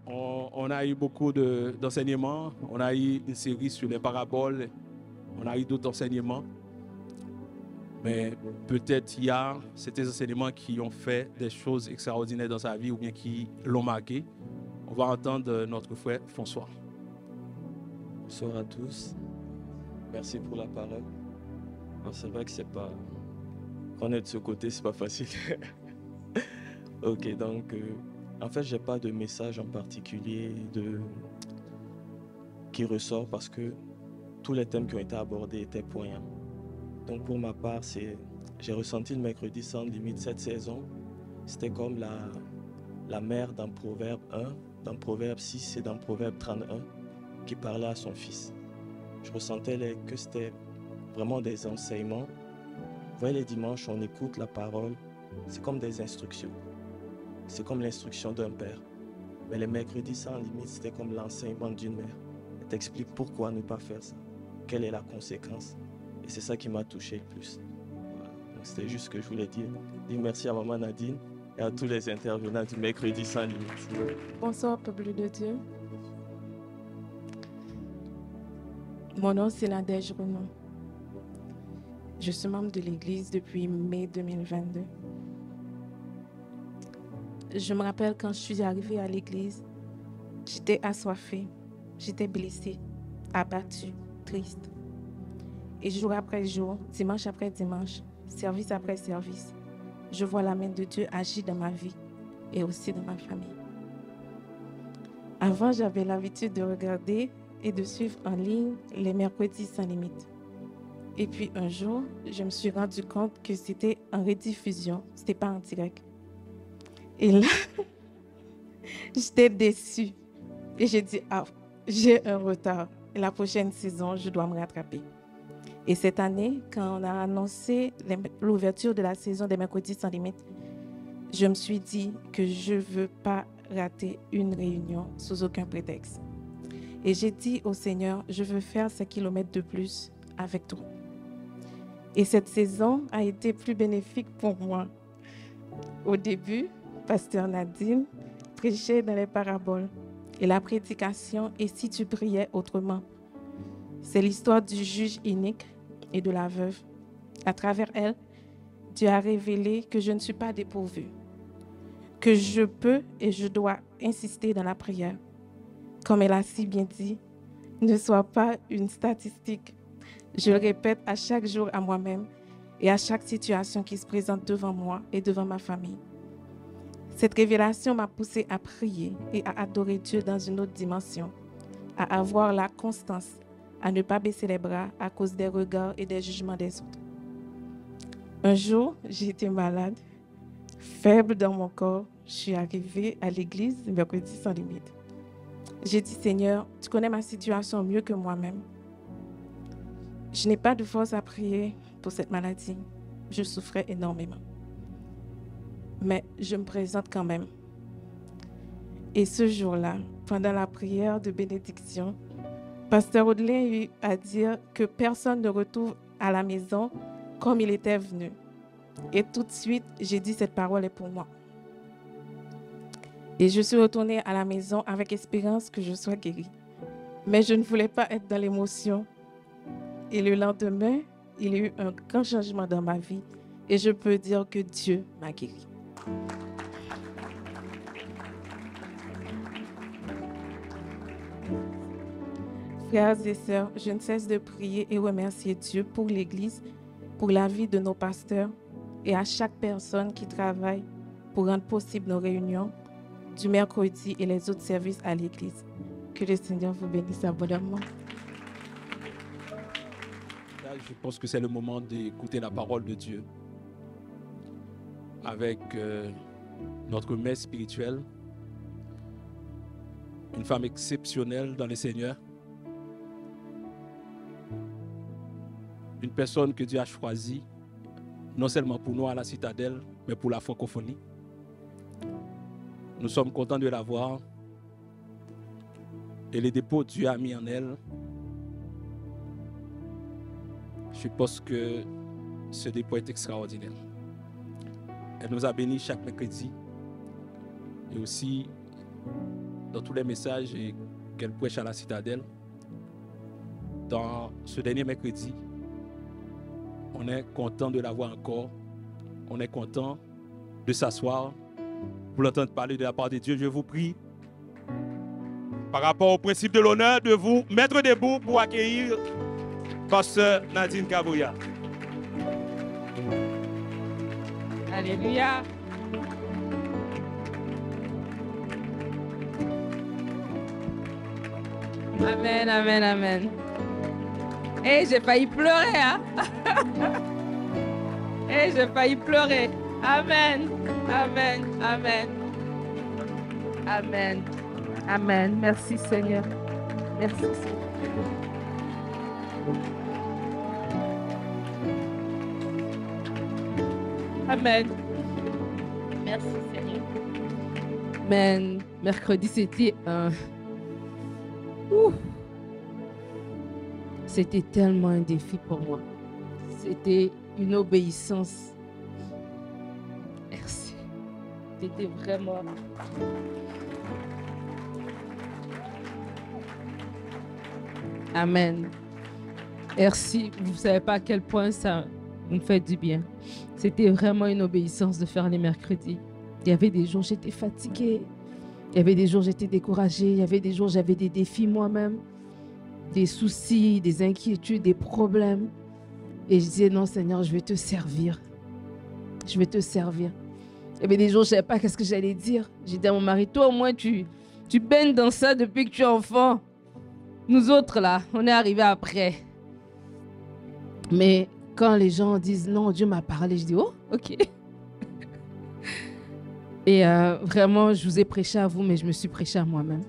On a eu beaucoup d'enseignements. On a eu une série sur les paraboles. On a eu d'autres enseignements. Mais peut-être il y a certains enseignements qui ont fait des choses extraordinaires dans sa vie ou bien qui l'ont marqué. On va entendre notre frère François. Bonsoir à tous. Merci pour la parole. Alors, c'est vrai que c'est pas... Quand on est de ce côté, c'est pas facile. Ok, donc, en fait, j'ai pas de message en particulier qui ressort parce que tous les thèmes qui ont été abordés étaient poignants. Donc, pour ma part, j'ai ressenti le mercredi sans limite cette saison. C'était comme la mère dans Proverbe 1, dans Proverbe 6 et dans Proverbe 31 qui parlait à son fils. Je ressentais que c'était vraiment des enseignements. Vous voyez, les dimanches, on écoute la parole. C'est comme des instructions. C'est comme l'instruction d'un père. Mais les mercredis sans limite, c'était comme l'enseignement d'une mère. Elle t'explique pourquoi ne pas faire ça. Quelle est la conséquence. Et c'est ça qui m'a touché le plus. Voilà. Donc c'était juste ce que je voulais dire. Dire merci à maman Nadine et à tous les intervenants du mercredi sans limite. Bonsoir, peuple de Dieu. Mon nom, c'est Nadège Renaud. Je suis membre de l'Église depuis mai 2022. Je me rappelle quand je suis arrivée à l'Église, j'étais assoiffée, j'étais blessée, abattue, triste. Et jour après jour, dimanche après dimanche, service après service, je vois la main de Dieu agir dans ma vie et aussi dans ma famille. Avant, j'avais l'habitude de regarder et de suivre en ligne les mercredis sans limite. Et puis un jour, je me suis rendu compte que c'était en rediffusion, c'était pas en direct. Et là, j'étais déçue. Et j'ai dit, ah, j'ai un retard. Et la prochaine saison, je dois me rattraper. Et cette année, quand on a annoncé l'ouverture de la saison des mercredis sans limite, je me suis dit que je ne veux pas rater une réunion sous aucun prétexte. Et j'ai dit au Seigneur, je veux faire 5 kilomètres de plus avec toi. Et cette saison a été plus bénéfique pour moi. Au début, Pasteur Nadine prêchait dans les paraboles. Et la prédication « Et si tu priais autrement ?» C'est l'histoire du juge inique et de la veuve. À travers elle, Dieu a révélé que je ne suis pas dépourvue, que je peux et je dois insister dans la prière. Comme elle a si bien dit, ne sois pas une statistique. Je le répète à chaque jour à moi-même et à chaque situation qui se présente devant moi et devant ma famille. Cette révélation m'a poussée à prier et à adorer Dieu dans une autre dimension, à avoir la constance, à ne pas baisser les bras à cause des regards et des jugements des autres. Un jour, j'ai été malade, faible dans mon corps. Je suis arrivée à l'église mercredi sans limite. J'ai dit, Seigneur, tu connais ma situation mieux que moi-même. Je n'ai pas de force à prier pour cette maladie. Je souffrais énormément. Mais je me présente quand même. Et ce jour-là, pendant la prière de bénédiction, Pasteur Audlin a eu à dire que personne ne retourne à la maison comme il était venu. Et tout de suite, j'ai dit, cette parole est pour moi. Et je suis retournée à la maison avec espérance que je sois guérie. Mais je ne voulais pas être dans l'émotion. Et le lendemain, il y a eu un grand changement dans ma vie. Et je peux dire que Dieu m'a guérie. Frères et sœurs, je ne cesse de prier et remercier Dieu pour l'Église, pour la vie de nos pasteurs et à chaque personne qui travaille pour rendre possible nos réunions du mercredi et les autres services à l'Église. Que le Seigneur vous bénisse abondamment. Je pense que c'est le moment d'écouter la parole de Dieu avec notre mère spirituelle, une femme exceptionnelle dans le Seigneur, une personne que Dieu a choisie, non seulement pour nous à la citadelle, mais pour la francophonie. Nous sommes contents de la voir et les dépôts que Dieu a mis en elle. Je pense que ce dépôt est extraordinaire. Elle nous a bénis chaque mercredi et aussi dans tous les messages qu'elle prêche à la citadelle. Dans ce dernier mercredi, on est content de la voir encore. On est content de s'asseoir pour l'entendre parler de la part de Dieu. Je vous prie, par rapport au principe de l'honneur, de vous mettre debout pour accueillir Pasteur Nadine Kabouya. Alléluia. Amen, amen, amen. Et j'ai failli pleurer, hein? Et j'ai failli pleurer. Amen, amen, amen. Amen, amen. Merci Seigneur. Merci Seigneur. Amen. Merci Seigneur. Amen. Mercredi, c'était un... C'était tellement un défi pour moi. C'était une obéissance. Merci. C'était vraiment... Amen. Merci. Vous ne savez pas à quel point ça me fait du bien. C'était vraiment une obéissance de faire les mercredis. Il y avait des jours j'étais fatiguée. Il y avait des jours j'étais découragée. Il y avait des jours j'avais des défis moi-même. Des soucis, des inquiétudes, des problèmes. Et je disais, non Seigneur, je vais te servir. Je vais te servir. Il y avait des jours, je ne savais pas qu'est-ce que j'allais dire. J'ai dit à mon mari, toi au moins tu baignes dans ça depuis que tu es enfant. Nous autres là, on est arrivés après. Mais quand les gens disent, non, Dieu m'a parlé, je dis, oh, ok. Et vraiment, je vous ai prêché à vous, mais je me suis prêché à moi-même.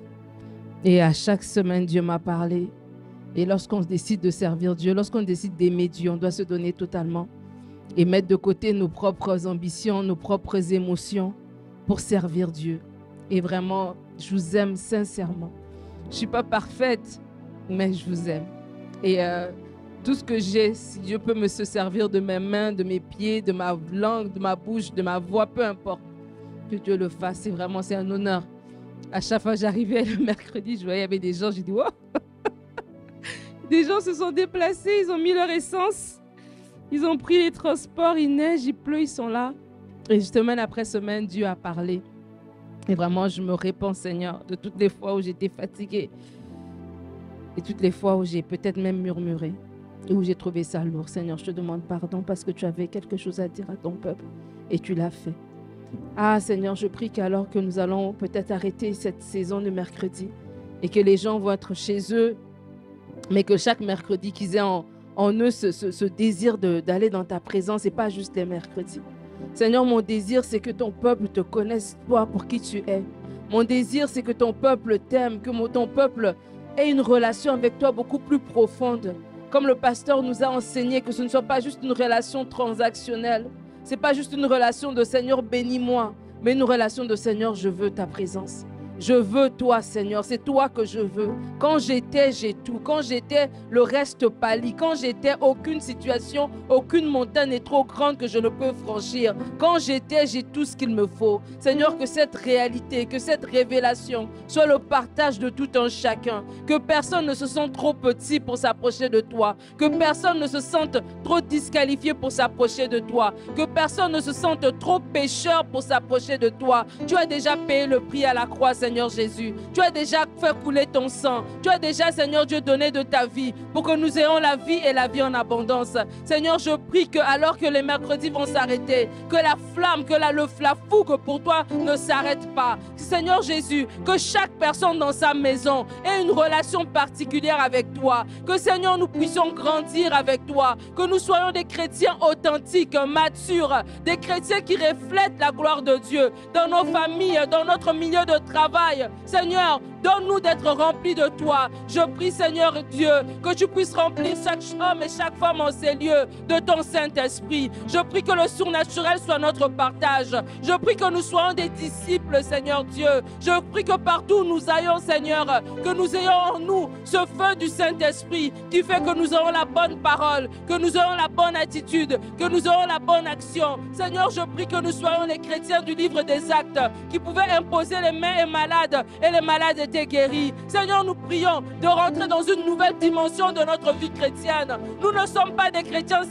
Et à chaque semaine, Dieu m'a parlé. Et lorsqu'on décide de servir Dieu, lorsqu'on décide d'aimer Dieu, on doit se donner totalement et mettre de côté nos propres ambitions, nos propres émotions pour servir Dieu. Et vraiment, je vous aime sincèrement. Je ne suis pas parfaite, mais je vous aime. Et tout ce que j'ai, si Dieu peut me se servir de mes mains, de mes pieds, de ma langue, de ma bouche, de ma voix, peu importe, que Dieu le fasse. C'est vraiment, c'est un honneur. À chaque fois que j'arrivais le mercredi, je voyais, il y avait des gens, j'ai dit, wow! Des gens se sont déplacés, ils ont mis leur essence, ils ont pris les transports, il neige, il pleut, ils sont là. Et semaine après semaine, Dieu a parlé. Et vraiment, je me répands, Seigneur, de toutes les fois où j'étais fatiguée et toutes les fois où j'ai peut-être même murmuré et où j'ai trouvé ça lourd. Seigneur, je te demande pardon parce que tu avais quelque chose à dire à ton peuple et tu l'as fait. Ah, Seigneur, je prie qu'alors que nous allons peut-être arrêter cette saison de mercredi et que les gens vont être chez eux, mais que chaque mercredi, qu'ils aient en eux ce désir d'aller dans ta présence et pas juste les mercredis. Seigneur, mon désir, c'est que ton peuple te connaisse, toi, pour qui tu es. Mon désir, c'est que ton peuple t'aime, que ton peuple ait une relation avec toi beaucoup plus profonde. Comme le pasteur nous a enseigné, que ce ne soit pas juste une relation transactionnelle. Ce n'est pas juste une relation de Seigneur, bénis-moi, mais une relation de Seigneur, je veux ta présence. Je veux toi, Seigneur. C'est toi que je veux. Quand j'étais, j'ai tout. Quand j'étais, le reste pâlit. Quand j'étais, aucune situation, aucune montagne n'est trop grande que je ne peux franchir. Quand j'étais, j'ai tout ce qu'il me faut. Seigneur, que cette réalité, que cette révélation soit le partage de tout un chacun. Que personne ne se sente trop petit pour s'approcher de toi. Que personne ne se sente trop disqualifié pour s'approcher de toi. Que personne ne se sente trop pécheur pour s'approcher de toi. Tu as déjà payé le prix à la croix, Seigneur Jésus. Tu as déjà fait couler ton sang. Tu as déjà, Seigneur Dieu, donné de ta vie pour que nous ayons la vie et la vie en abondance. Seigneur, je prie que alors que les mercredis vont s'arrêter, que la flamme, que la fougue pour toi ne s'arrête pas. Seigneur Jésus, que chaque personne dans sa maison ait une relation particulière avec toi. Que, Seigneur, nous puissions grandir avec toi. Que nous soyons des chrétiens authentiques, matures, des chrétiens qui reflètent la gloire de Dieu dans nos familles, dans notre milieu de travail. Seigneur, donne-nous d'être remplis de toi. Je prie, Seigneur Dieu, que tu puisses remplir chaque homme et chaque femme en ces lieux de ton Saint-Esprit. Je prie que le surnaturel soit notre partage. Je prie que nous soyons des disciples, Seigneur Dieu. Je prie que partout où nous aillons, Seigneur, que nous ayons en nous ce feu du Saint-Esprit qui fait que nous ayons la bonne parole, que nous ayons la bonne attitude, que nous ayons la bonne action. Seigneur, je prie que nous soyons les chrétiens du livre des Actes qui pouvaient imposer les mains et malades malades et les malades étaient guéris. Seigneur, nous prions de rentrer dans une nouvelle dimension de notre vie chrétienne. Nous ne sommes pas des chrétiens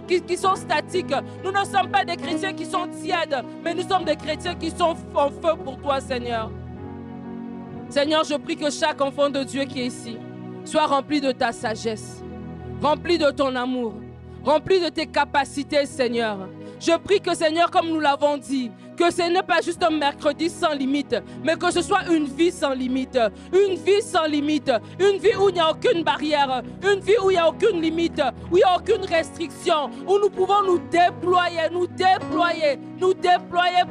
qui sont statiques. Nous ne sommes pas des chrétiens qui sont tièdes, mais nous sommes des chrétiens qui sont en feu pour toi, Seigneur. Seigneur, je prie que chaque enfant de Dieu qui est ici soit rempli de ta sagesse, rempli de ton amour, rempli de tes capacités, Seigneur. Je prie que, Seigneur, comme nous l'avons dit, que ce n'est pas juste un mercredi sans limite, mais que ce soit une vie sans limite. Une vie sans limite. Une vie où il n'y a aucune barrière. Une vie où il n'y a aucune limite. Où il n'y a aucune restriction. Où nous pouvons nous déployer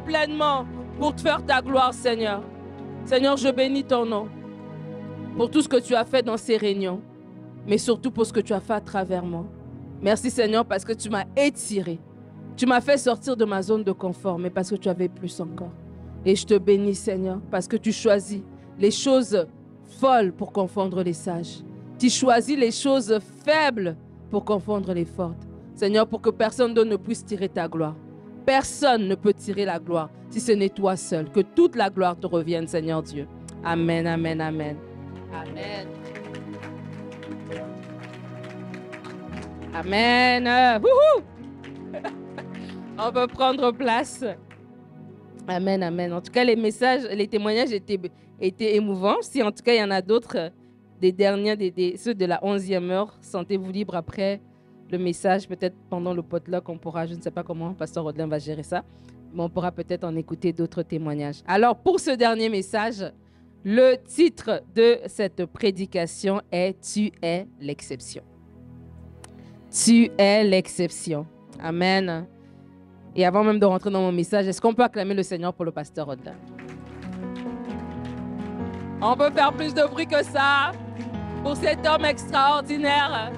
pleinement pour te faire ta gloire, Seigneur. Seigneur, je bénis ton nom pour tout ce que tu as fait dans ces réunions, mais surtout pour ce que tu as fait à travers moi. Merci, Seigneur, parce que tu m'as étiré. Tu m'as fait sortir de ma zone de confort, mais parce que tu avais plus encore. Et je te bénis, Seigneur, parce que tu choisis les choses folles pour confondre les sages. Tu choisis les choses faibles pour confondre les fortes. Seigneur, pour que personne d'autre ne puisse tirer ta gloire. Personne ne peut tirer la gloire si ce n'est toi seul. Que toute la gloire te revienne, Seigneur Dieu. Amen, amen, amen. Amen. Amen. Wouhou! On peut prendre place. Amen, amen. En tout cas, les messages, les témoignages étaient émouvants. Si en tout cas, il y en a d'autres, des derniers, ceux de la 11e heure, sentez-vous libre après le message. Peut-être pendant le potluck, on pourra, je ne sais pas comment, Pasteur Rodelin va gérer ça, mais on pourra peut-être en écouter d'autres témoignages. Alors, pour ce dernier message, le titre de cette prédication est « Tu es l'exception ». Tu es l'exception. Amen. Et avant même de rentrer dans mon message, est-ce qu'on peut acclamer le Seigneur pour le pasteur Rodelin? On peut faire plus de bruit que ça pour cet homme extraordinaire.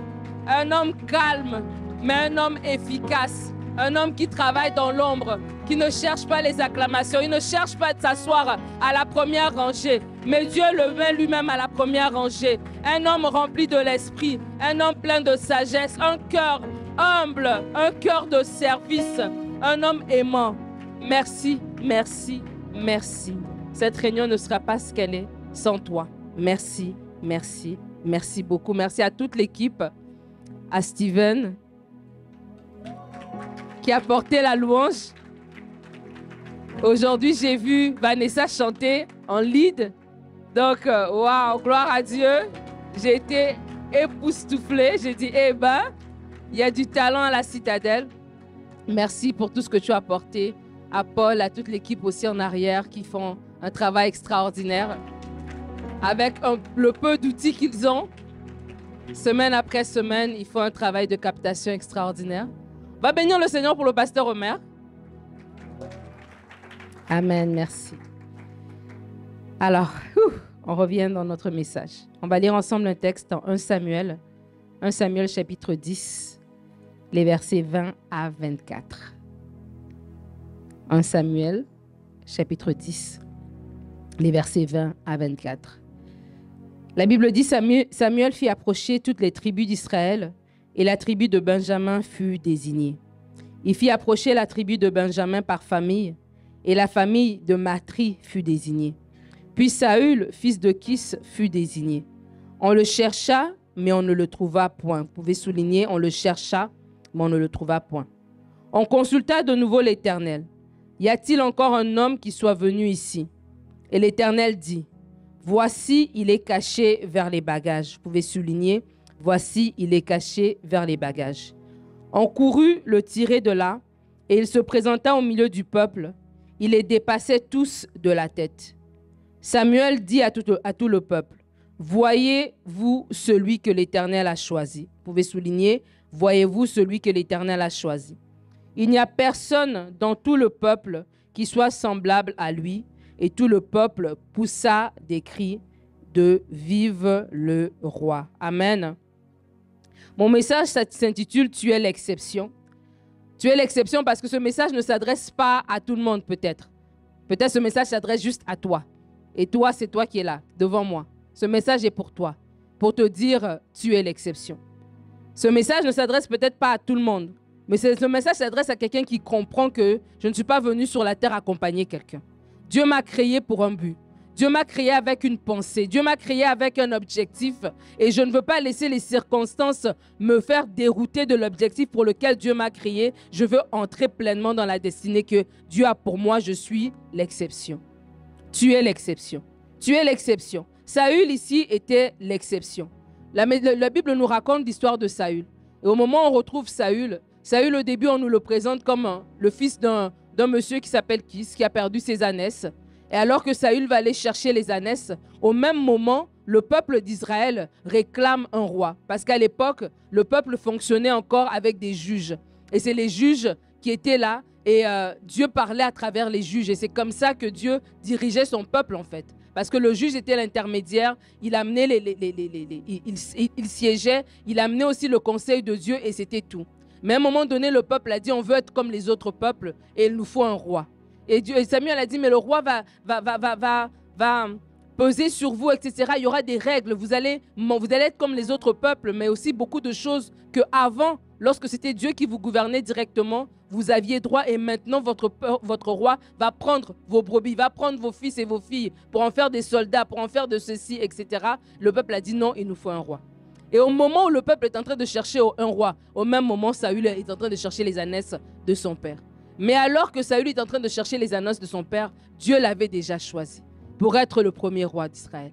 Un homme calme, mais un homme efficace. Un homme qui travaille dans l'ombre, qui ne cherche pas les acclamations. Il ne cherche pas de s'asseoir à la première rangée, mais Dieu le met lui-même à la première rangée. Un homme rempli de l'esprit, un homme plein de sagesse, un cœur humble, un cœur de service, un homme aimant. Merci, merci, merci. Cette réunion ne sera pas ce qu'elle est sans toi. Merci, merci, merci beaucoup. Merci à toute l'équipe, à Steven, qui a porté la louange. Aujourd'hui, j'ai vu Vanessa chanter en lead. Donc, waouh, gloire à Dieu. J'ai été époustouflée. J'ai dit, eh ben, il y a du talent à la citadelle. Merci pour tout ce que tu as apporté. À Paul, à toute l'équipe aussi en arrière qui font un travail extraordinaire. Avec le peu d'outils qu'ils ont, semaine après semaine, ils font un travail de captation extraordinaire. On va bénir le Seigneur pour le pasteur Omer. Amen, merci. Alors, on revient dans notre message. On va lire ensemble un texte dans 1 Samuel chapitre 10, les versets 20 à 24. 1 Samuel chapitre 10, les versets 20 à 24. La Bible dit, Samuel fit approcher toutes les tribus d'Israël et la tribu de Benjamin fut désignée. Il fit approcher la tribu de Benjamin par famille et la famille de Matri fut désignée. Puis Saül, fils de Kis, fut désigné. On le chercha, mais on ne le trouva point. Vous pouvez souligner, on le chercha, mais on ne le trouva point. On consulta de nouveau l'Éternel. Y a-t-il encore un homme qui soit venu ici? Et l'Éternel dit, voici, il est caché vers les bagages. Vous pouvez souligner, voici, il est caché vers les bagages. On courut le tirer de là, et il se présenta au milieu du peuple. Il les dépassait tous de la tête. Samuel dit à tout le peuple, voyez-vous celui que l'Éternel a choisi? Vous pouvez souligner, voyez-vous celui que l'Éternel a choisi? Il n'y a personne dans tout le peuple qui soit semblable à lui. Et tout le peuple poussa des cris de « Vive le roi ». Amen. Mon message s'intitule « Tu es l'exception ». Tu es l'exception parce que ce message ne s'adresse pas à tout le monde peut-être. Peut-être ce message s'adresse juste à toi. Et toi, c'est toi qui es là, devant moi. Ce message est pour toi, pour te dire « Tu es l'exception ». Ce message ne s'adresse peut-être pas à tout le monde, mais ce message s'adresse à quelqu'un qui comprend que je ne suis pas venu sur la terre accompagner quelqu'un. Dieu m'a créé pour un but. Dieu m'a créé avec une pensée. Dieu m'a créé avec un objectif. Et je ne veux pas laisser les circonstances me faire dérouter de l'objectif pour lequel Dieu m'a créé. Je veux entrer pleinement dans la destinée que Dieu a pour moi. Je suis l'exception. Tu es l'exception. Tu es l'exception. Saül ici était l'exception. La Bible nous raconte l'histoire de Saül. Et au moment où on retrouve Saül, Saül au début on nous le présente comme le fils d'un monsieur qui s'appelle Kis, qui a perdu ses ânesses. Et alors que Saül va aller chercher les ânesses, au même moment, le peuple d'Israël réclame un roi. Parce qu'à l'époque, le peuple fonctionnait encore avec des juges. Et c'est les juges qui étaient là et Dieu parlait à travers les juges. Et c'est comme ça que Dieu dirigeait son peuple en fait. Parce que le juge était l'intermédiaire, il amenait il siégeait, il amenait aussi le conseil de Dieu et c'était tout. Mais à un moment donné, le peuple a dit on veut être comme les autres peuples et il nous faut un roi. Et Samuel a dit mais le roi va peser sur vous, etc. Il y aura des règles, vous allez être comme les autres peuples, mais aussi beaucoup de choses que avant, lorsque c'était Dieu qui vous gouvernait directement, vous aviez droit et maintenant votre roi va prendre vos brebis, va prendre vos fils et vos filles pour en faire des soldats, pour en faire de ceci, etc. Le peuple a dit non, il nous faut un roi. Et au moment où le peuple est en train de chercher un roi, au même moment, Saül est en train de chercher les ânesses de son père. Mais alors que Saül est en train de chercher les ânesses de son père, Dieu l'avait déjà choisi pour être le premier roi d'Israël.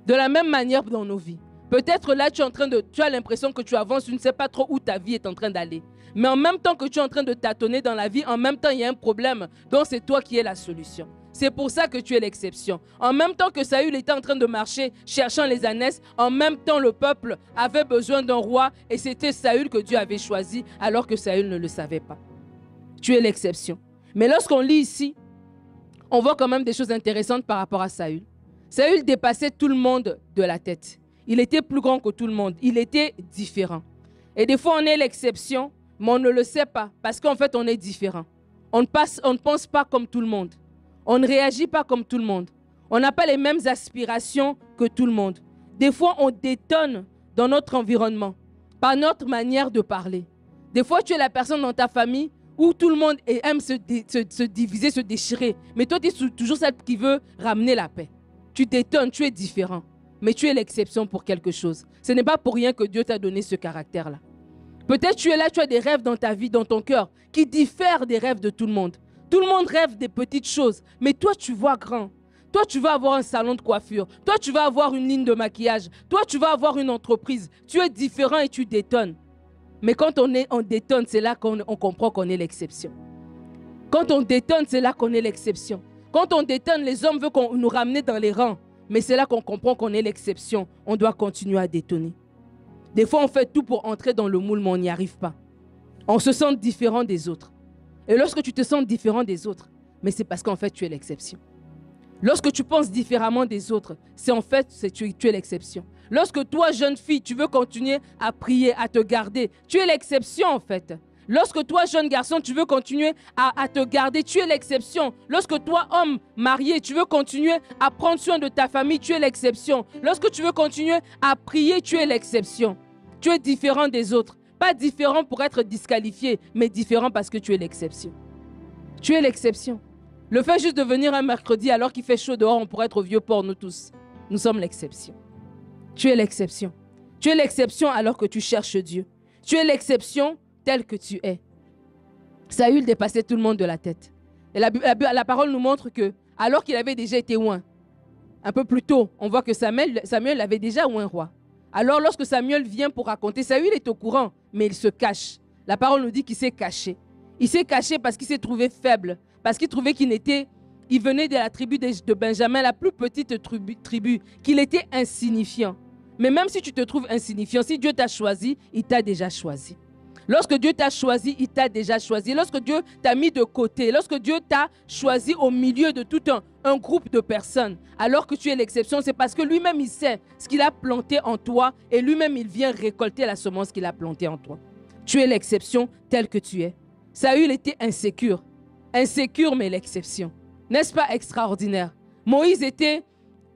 De la même manière dans nos vies. Peut-être là, tu as l'impression que tu avances, tu ne sais pas trop où ta vie est en train d'aller. Mais en même temps que tu es en train de tâtonner dans la vie, en même temps, il y a un problème dont c'est toi qui es la solution. C'est pour ça que tu es l'exception. En même temps que Saül était en train de marcher, cherchant les ânesses, en même temps, le peuple avait besoin d'un roi et c'était Saül que Dieu avait choisi alors que Saül ne le savait pas. Tu es l'exception. Mais lorsqu'on lit ici, on voit quand même des choses intéressantes par rapport à Saül. Saül dépassait tout le monde de la tête. Il était plus grand que tout le monde. Il était différent. Et des fois, on est l'exception, mais on ne le sait pas parce qu'en fait, on est différent. On ne pense pas comme tout le monde. On ne réagit pas comme tout le monde. On n'a pas les mêmes aspirations que tout le monde. Des fois, on détonne dans notre environnement par notre manière de parler. Des fois, tu es la personne dans ta famille où tout le monde aime se diviser, se déchirer. Mais toi, tu es toujours celle qui veut ramener la paix. Tu détonnes, tu es différent. Mais tu es l'exception pour quelque chose. Ce n'est pas pour rien que Dieu t'a donné ce caractère-là. Peut-être tu es là, tu as des rêves dans ta vie, dans ton cœur, qui diffèrent des rêves de tout le monde. Tout le monde rêve des petites choses, mais toi, tu vois grand. Toi, tu vas avoir un salon de coiffure. Toi, tu vas avoir une ligne de maquillage. Toi, tu vas avoir une entreprise. Tu es différent et tu détonnes. Mais quand on détonne, c'est là qu'on comprend qu'on est l'exception. Quand on détonne, c'est là qu'on est l'exception. Quand on détonne, les hommes veulent nous ramener dans les rangs. Mais c'est là qu'on comprend qu'on est l'exception. On doit continuer à détonner. Des fois, on fait tout pour entrer dans le moule, mais on n'y arrive pas. On se sent différent des autres. Et lorsque tu te sens différent des autres, mais c'est parce qu'en fait, tu es l'exception. Lorsque tu penses différemment des autres, c'est en fait, tu es l'exception. Lorsque toi, jeune fille, tu veux continuer à prier, à te garder, tu es l'exception en fait. Lorsque toi, jeune garçon, tu veux continuer à te garder, tu es l'exception. Lorsque toi, homme marié, tu veux continuer à prendre soin de ta famille, tu es l'exception. Lorsque tu veux continuer à prier, tu es l'exception. Tu es différent des autres. Pas différent pour être disqualifié, mais différent parce que tu es l'exception. Tu es l'exception. Le fait juste de venir un mercredi alors qu'il fait chaud dehors, on pourrait être au Vieux-Port, nous tous. Nous sommes l'exception. Tu es l'exception. Tu es l'exception alors que tu cherches Dieu. Tu es l'exception tel que tu es. Saül dépassait tout le monde de la tête. Et la parole nous montre que, alors qu'il avait déjà été oint, un peu plus tôt, on voit que Samuel avait déjà oint roi. Alors lorsque Samuel vient pour raconter, Saül est au courant, mais il se cache. La parole nous dit qu'il s'est caché. Il s'est caché parce qu'il s'est trouvé faible, parce qu'il trouvait il venait de la tribu de Benjamin, la plus petite tribu, qu'il était insignifiant. Mais même si tu te trouves insignifiant, si Dieu t'a choisi, il t'a déjà choisi. Lorsque Dieu t'a choisi, il t'a déjà choisi. Lorsque Dieu t'a mis de côté, lorsque Dieu t'a choisi au milieu de tout un groupe de personnes, alors que tu es l'exception, c'est parce que lui-même, il sait ce qu'il a planté en toi et lui-même, il vient récolter la semence qu'il a plantée en toi. Tu es l'exception telle que tu es. Saül était insécure. Insécure, mais l'exception. N'est-ce pas extraordinaire? Moïse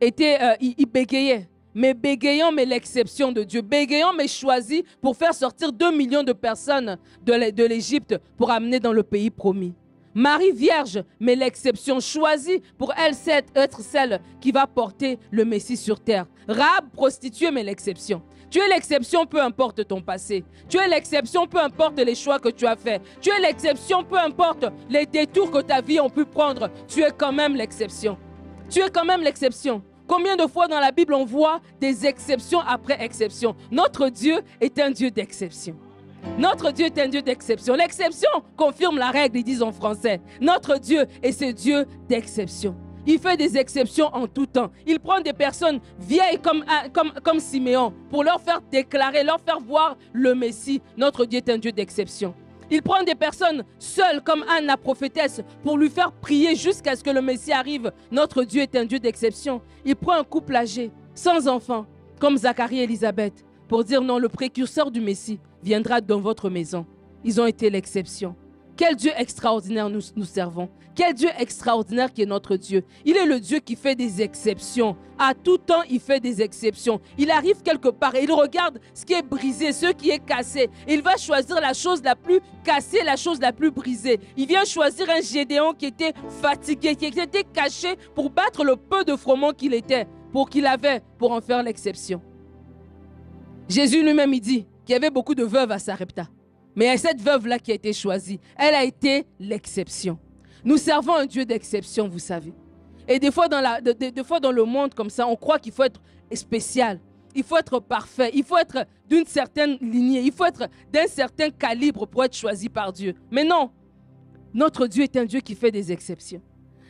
il bégayait. Mais bégayant, mais l'exception de Dieu. Bégayant, mais choisi pour faire sortir 2 millions de personnes de l'Égypte pour amener dans le pays promis. Marie vierge, mais l'exception choisie pour elle, c'est être celle qui va porter le Messie sur terre. Rahab, prostituée, mais l'exception. Tu es l'exception, peu importe ton passé. Tu es l'exception, peu importe les choix que tu as faits. Tu es l'exception, peu importe les détours que ta vie a pu prendre. Tu es quand même l'exception. Tu es quand même l'exception. Combien de fois dans la Bible on voit des exceptions après exceptions? Notre Dieu est un Dieu d'exception. Notre Dieu est un Dieu d'exception. L'exception confirme la règle, ils disent en français. Notre Dieu est ce Dieu d'exception. Il fait des exceptions en tout temps. Il prend des personnes vieilles comme Siméon pour leur faire déclarer, leur faire voir le Messie. Notre Dieu est un Dieu d'exception. Il prend des personnes seules comme Anne la prophétesse pour lui faire prier jusqu'à ce que le Messie arrive. Notre Dieu est un Dieu d'exception. Il prend un couple âgé, sans enfants, comme Zacharie et Élisabeth, pour dire non, le précurseur du Messie viendra dans votre maison. Ils ont été l'exception. Quel Dieu extraordinaire nous servons. Quel Dieu extraordinaire qui est notre Dieu. Il est le Dieu qui fait des exceptions. À tout temps, il fait des exceptions. Il arrive quelque part et il regarde ce qui est brisé, ce qui est cassé. Il va choisir la chose la plus cassée, la chose la plus brisée. Il vient choisir un Gédéon qui était fatigué, qui était caché pour battre le peu de froment qu'il était, qu'il avait pour en faire l'exception. Jésus lui-même, il dit qu'il y avait beaucoup de veuves à Sarepta. Mais cette veuve-là qui a été choisie, elle a été l'exception. Nous servons un Dieu d'exception, vous savez. Et des fois, dans le monde comme ça, on croit qu'il faut être spécial. Il faut être parfait. Il faut être d'une certaine lignée. Il faut être d'un certain calibre pour être choisi par Dieu. Mais non, notre Dieu est un Dieu qui fait des exceptions.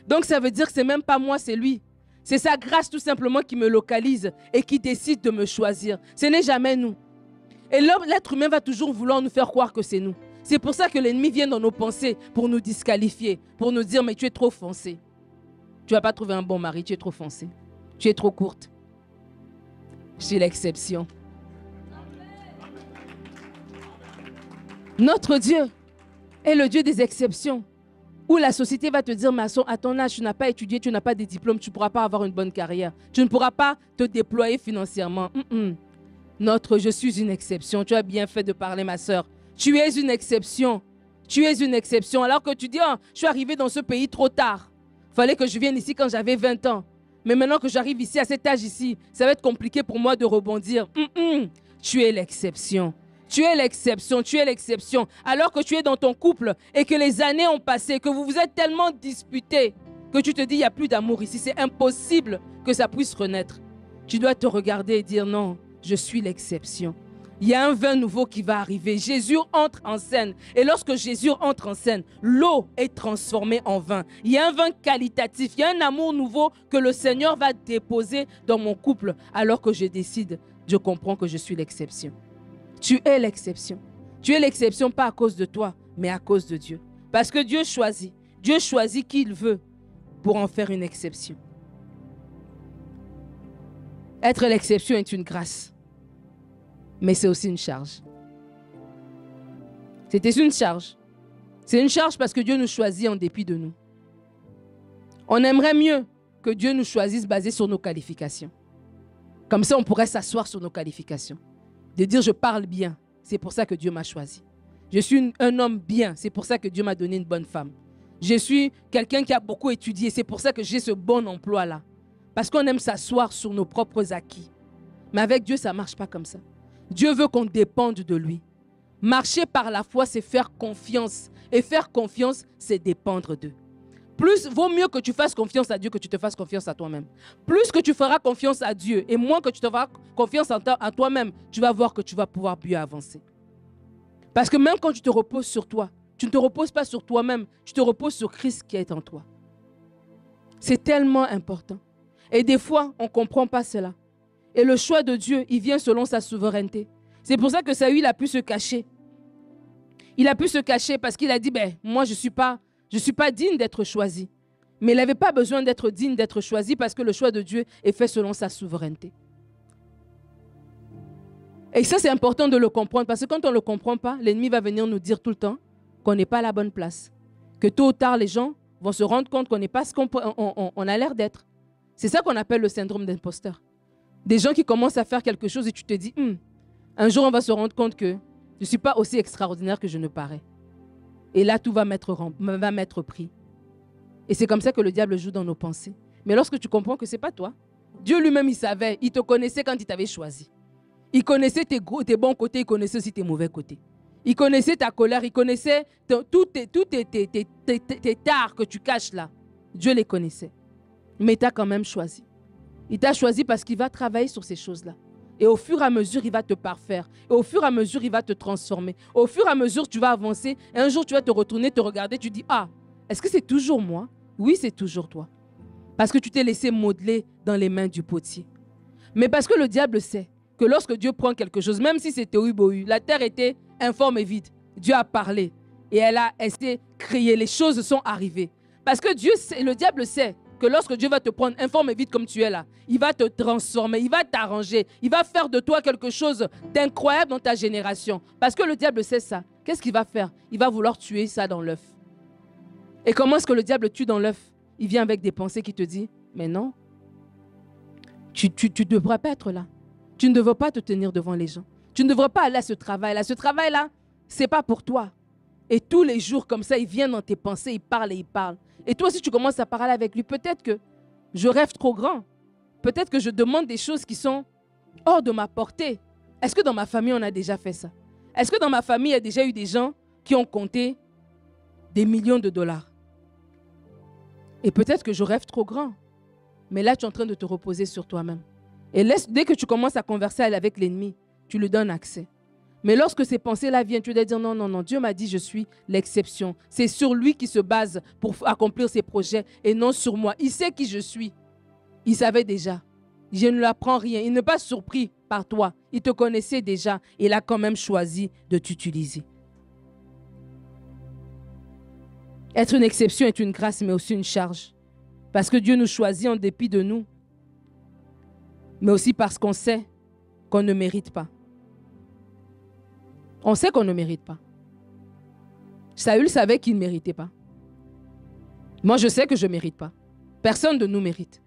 Donc ça veut dire que ce n'est même pas moi, c'est lui. C'est sa grâce tout simplement qui me localise et qui décide de me choisir. Ce n'est jamais nous. Et l'être humain va toujours vouloir nous faire croire que c'est nous. C'est pour ça que l'ennemi vient dans nos pensées pour nous disqualifier, pour nous dire « mais tu es trop foncé. Tu ne vas pas trouver un bon mari, tu es trop foncé. Tu es trop courte. » Je suis l'exception. Notre Dieu est le Dieu des exceptions. Où la société va te dire « mais à ton âge, tu n'as pas étudié, tu n'as pas de diplôme, tu ne pourras pas avoir une bonne carrière. Tu ne pourras pas te déployer financièrement. » Je suis une exception. Tu as bien fait de parler, ma sœur. Tu es une exception. Tu es une exception. Alors que tu dis, oh, je suis arrivé dans ce pays trop tard. Il fallait que je vienne ici quand j'avais 20 ans. Mais maintenant que j'arrive ici, à cet âge ici, ça va être compliqué pour moi de rebondir. Tu es l'exception. Tu es l'exception. Tu es l'exception. Alors que tu es dans ton couple et que les années ont passé, que vous vous êtes tellement disputés, que tu te dis, il n'y a plus d'amour ici. C'est impossible que ça puisse renaître. Tu dois te regarder et dire, non, je suis l'exception. Il y a un vin nouveau qui va arriver. Jésus entre en scène. Et lorsque Jésus entre en scène, l'eau est transformée en vin. Il y a un vin qualitatif. Il y a un amour nouveau que le Seigneur va déposer dans mon couple. Alors que je comprends que je suis l'exception. Tu es l'exception. Tu es l'exception pas à cause de toi, mais à cause de Dieu. Parce que Dieu choisit. Dieu choisit qui il veut pour en faire une exception. Être l'exception est une grâce. Mais c'est aussi une charge. C'était une charge. C'est une charge parce que Dieu nous choisit en dépit de nous. On aimerait mieux que Dieu nous choisisse basé sur nos qualifications. Comme ça, on pourrait s'asseoir sur nos qualifications. De dire, je parle bien, c'est pour ça que Dieu m'a choisi. Je suis un homme bien, c'est pour ça que Dieu m'a donné une bonne femme. Je suis quelqu'un qui a beaucoup étudié, c'est pour ça que j'ai ce bon emploi-là. Parce qu'on aime s'asseoir sur nos propres acquis. Mais avec Dieu, ça ne marche pas comme ça. Dieu veut qu'on dépende de lui. Marcher par la foi, c'est faire confiance. Et faire confiance, c'est dépendre d'eux. Vaut mieux que tu fasses confiance à Dieu que tu te fasses confiance à toi-même. Plus que tu feras confiance à Dieu et moins que tu te feras confiance à toi-même, tu vas voir que tu vas pouvoir mieux avancer. Parce que même quand tu te reposes sur toi, tu ne te reposes pas sur toi-même, tu te reposes sur Christ qui est en toi. C'est tellement important. Et des fois, on ne comprend pas cela. Et le choix de Dieu, il vient selon sa souveraineté. C'est pour ça que Saül a pu se cacher. Il a pu se cacher parce qu'il a dit, moi je ne suis pas digne d'être choisi. Mais il n'avait pas besoin d'être digne d'être choisi parce que le choix de Dieu est fait selon sa souveraineté. Et ça, c'est important de le comprendre parce que quand on ne le comprend pas, l'ennemi va venir nous dire tout le temps qu'on n'est pas à la bonne place. Que tôt ou tard, les gens vont se rendre compte qu'on n'est pas ce qu'on a l'air d'être. C'est ça qu'on appelle le syndrome d'imposteur. Des gens qui commencent à faire quelque chose et tu te dis, un jour on va se rendre compte que je ne suis pas aussi extraordinaire que je ne parais. Et là, tout va m'être pris. Et c'est comme ça que le diable joue dans nos pensées. Mais lorsque tu comprends que ce n'est pas toi, Dieu lui-même, il savait, il te connaissait quand il t'avait choisi. Il connaissait tes bons côtés, il connaissait aussi tes mauvais côtés. Il connaissait ta colère, il connaissait tous tes tares que tu caches là. Dieu les connaissait. Mais il t'a quand même choisi. Il t'a choisi parce qu'il va travailler sur ces choses-là. Et au fur et à mesure, il va te parfaire. Et au fur et à mesure, il va te transformer. Au fur et à mesure, tu vas avancer. Et un jour, tu vas te retourner, te regarder, tu dis, ah, est-ce que c'est toujours moi? Oui, c'est toujours toi. Parce que tu t'es laissé modeler dans les mains du potier. Mais parce que le diable sait que lorsque Dieu prend quelque chose, même si c'était oui, la terre était informe et vide, Dieu a parlé et elle s'est créée, les choses sont arrivées. Parce que le diable sait que lorsque Dieu va te prendre informe et vide comme tu es là, il va te transformer, il va t'arranger, il va faire de toi quelque chose d'incroyable dans ta génération. Parce que le diable sait ça. Qu'est-ce qu'il va faire? Il va vouloir tuer ça dans l'œuf. Et comment est-ce que le diable tue dans l'œuf? Il vient avec des pensées qui te disent, mais non, tu ne devrais pas être là. Tu ne devrais pas te tenir devant les gens. Tu ne devrais pas aller à ce travail-là. Ce travail-là, ce n'est pas pour toi. Et tous les jours, comme ça, il vient dans tes pensées, il parle et il parle. Et toi aussi, tu commences à parler avec lui. Peut-être que je rêve trop grand. Peut-être que je demande des choses qui sont hors de ma portée. Est-ce que dans ma famille, on a déjà fait ça? Est-ce que dans ma famille, il y a déjà eu des gens qui ont compté des millions de dollars? Et peut-être que je rêve trop grand. Mais là, tu es en train de te reposer sur toi-même. Et dès que tu commences à converser avec l'ennemi, tu lui donnes accès. Mais lorsque ces pensées-là viennent, tu dois dire non, non, non, Dieu m'a dit je suis l'exception. C'est sur lui qui se base pour accomplir ses projets et non sur moi. Il sait qui je suis. Il savait déjà. Je ne lui apprends rien. Il n'est pas surpris par toi. Il te connaissait déjà. Il a quand même choisi de t'utiliser. Être une exception est une grâce, mais aussi une charge. Parce que Dieu nous choisit en dépit de nous. Mais aussi parce qu'on sait qu'on ne mérite pas. On sait qu'on ne mérite pas. Saül savait qu'il ne méritait pas. Moi, je sais que je ne mérite pas. Personne de nous mérite.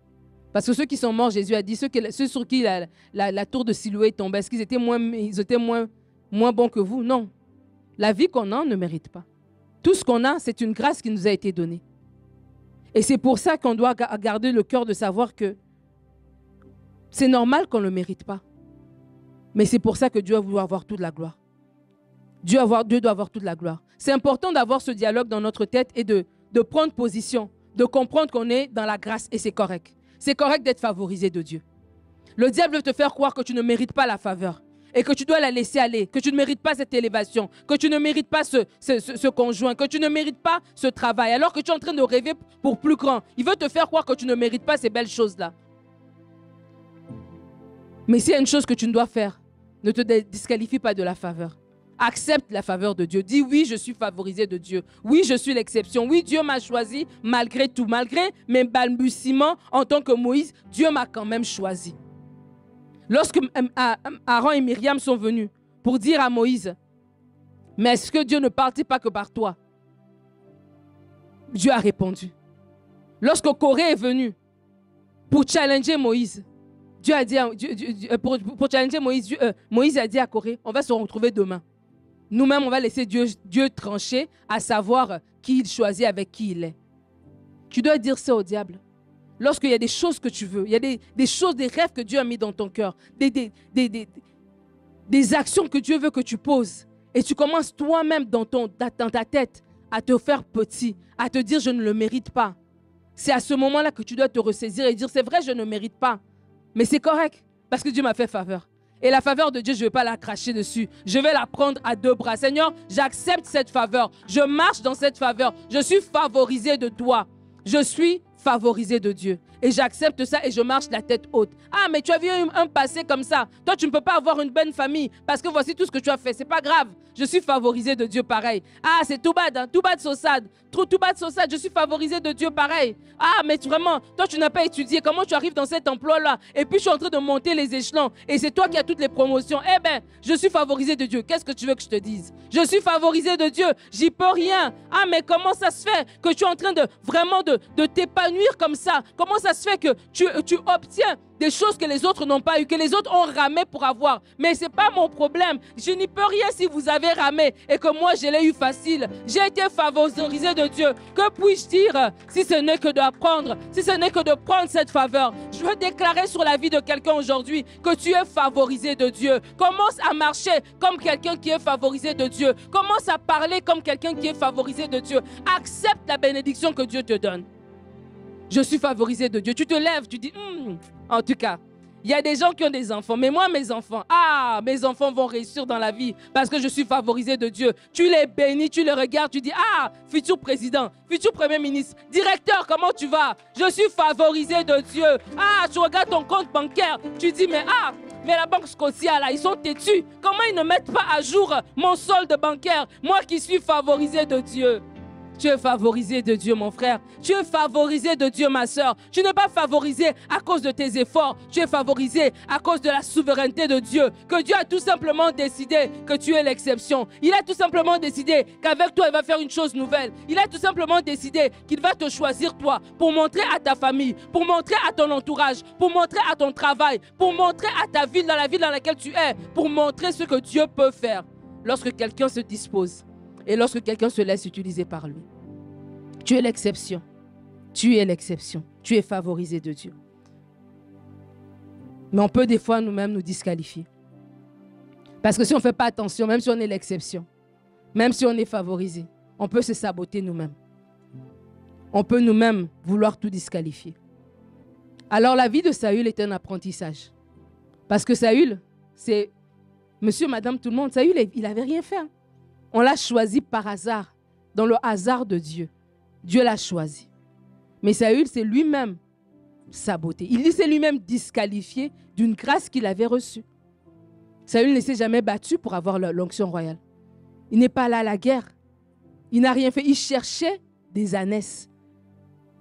Parce que ceux qui sont morts, Jésus a dit, ceux sur qui la tour de Siloé tombait, est-ce qu'ils étaient moins bons que vous? Non. La vie qu'on a, on ne mérite pas. Tout ce qu'on a, c'est une grâce qui nous a été donnée. Et c'est pour ça qu'on doit garder le cœur de savoir que c'est normal qu'on ne le mérite pas. Mais c'est pour ça que Dieu doit avoir toute la gloire. Dieu doit avoir toute la gloire. C'est important d'avoir ce dialogue dans notre tête et de prendre position, de comprendre qu'on est dans la grâce et c'est correct. C'est correct d'être favorisé de Dieu. Le diable veut te faire croire que tu ne mérites pas la faveur et que tu dois la laisser aller, que tu ne mérites pas cette élévation, que tu ne mérites pas ce conjoint, que tu ne mérites pas ce travail, alors que tu es en train de rêver pour plus grand. Il veut te faire croire que tu ne mérites pas ces belles choses-là. Mais s'il y a une chose que tu ne dois faire, ne te disqualifie pas de la faveur. Accepte la faveur de Dieu. Dis oui, je suis favorisé de Dieu. Oui, je suis l'exception. Oui, Dieu m'a choisi malgré tout. Malgré mes balbutiements en tant que Moïse, Dieu m'a quand même choisi. Lorsque Aaron et Myriam sont venus pour dire à Moïse, mais est-ce que Dieu ne partit pas que par toi? Dieu a répondu. Lorsque Corée est venu pour challenger Moïse, Dieu a dit pour challenger Moïse, Moïse a dit à Corée, on va se retrouver demain. Nous-mêmes, on va laisser Dieu trancher à savoir qui il choisit, avec qui il est. Tu dois dire ça au diable. Lorsqu'il y a des choses que tu veux, il y a des choses, des rêves que Dieu a mis dans ton cœur, des actions que Dieu veut que tu poses. Et tu commences toi-même dans ta tête à te faire petit, à te dire je ne le mérite pas. C'est à ce moment-là que tu dois te ressaisir et dire c'est vrai, je ne mérite pas. Mais c'est correct parce que Dieu m'a fait faveur. Et la faveur de Dieu, je ne vais pas la cracher dessus. Je vais la prendre à deux bras. Seigneur, j'accepte cette faveur. Je marche dans cette faveur. Je suis favorisé de toi. Je suis favorisé de Dieu. Et j'accepte ça et je marche la tête haute. Ah, mais tu as vu un passé comme ça. Toi, tu ne peux pas avoir une bonne famille parce que voici tout ce que tu as fait. Ce n'est pas grave. Je suis favorisé de Dieu pareil. Ah, c'est tout bad, hein? Tout bad saussade. Tout bad saussade. Je suis favorisé de Dieu pareil. Ah, mais vraiment, toi, tu n'as pas étudié. Comment tu arrives dans cet emploi-là? Et puis, je suis en train de monter les échelons. Et c'est toi qui as toutes les promotions. Eh bien, je suis favorisé de Dieu. Qu'est-ce que tu veux que je te dise? Je suis favorisé de Dieu. J'y peux rien. Ah, mais comment ça se fait que tu es en train de vraiment de t'épanouir comme ça? Comment ça ça se fait que tu obtiens des choses que les autres n'ont pas eu, que les autres ont ramé pour avoir? Mais ce n'est pas mon problème. Je n'y peux rien si vous avez ramé et que moi, je l'ai eu facile. J'ai été favorisé de Dieu. Que puis-je dire si ce n'est que d'apprendre, si ce n'est que de prendre cette faveur? Je veux déclarer sur la vie de quelqu'un aujourd'hui que tu es favorisé de Dieu. Commence à marcher comme quelqu'un qui est favorisé de Dieu. Commence à parler comme quelqu'un qui est favorisé de Dieu. Accepte la bénédiction que Dieu te donne. Je suis favorisé de Dieu. Tu te lèves, tu dis, en tout cas, il y a des gens qui ont des enfants, mais moi, mes enfants vont réussir dans la vie parce que je suis favorisé de Dieu. Tu les bénis, tu les regardes, tu dis, futur président, futur premier ministre, directeur, comment tu vas? Je suis favorisé de Dieu. Tu regardes ton compte bancaire, tu dis, mais la banque scotia, là, ils sont têtus. Comment ils ne mettent pas à jour mon solde bancaire? Moi qui suis favorisé de Dieu. Tu es favorisé de Dieu, mon frère. Tu es favorisé de Dieu, ma soeur. Tu n'es pas favorisé à cause de tes efforts. Tu es favorisé à cause de la souveraineté de Dieu. Que Dieu a tout simplement décidé que tu es l'exception. Il a tout simplement décidé qu'avec toi, il va faire une chose nouvelle. Il a tout simplement décidé qu'il va te choisir, toi, pour montrer à ta famille, pour montrer à ton entourage, pour montrer à ton travail, pour montrer à ta ville, dans la ville dans laquelle tu es, pour montrer ce que Dieu peut faire lorsque quelqu'un se dispose. Et lorsque quelqu'un se laisse utiliser par lui. Tu es l'exception. Tu es l'exception. Tu es favorisé de Dieu. Mais on peut des fois nous-mêmes nous disqualifier. Parce que si on ne fait pas attention, même si on est l'exception, même si on est favorisé, on peut se saboter nous-mêmes. On peut nous-mêmes vouloir tout disqualifier. Alors la vie de Saül est un apprentissage. Parce que Saül, c'est monsieur, madame, tout le monde. Saül, il n'avait rien fait. On l'a choisi par hasard, dans le hasard de Dieu. Dieu l'a choisi. Mais Saül, c'est lui-même saboté. Il s'est lui-même disqualifié d'une grâce qu'il avait reçue. Saül ne s'est jamais battu pour avoir l'onction royale. Il n'est pas allé à la guerre. Il n'a rien fait. Il cherchait des ânesses.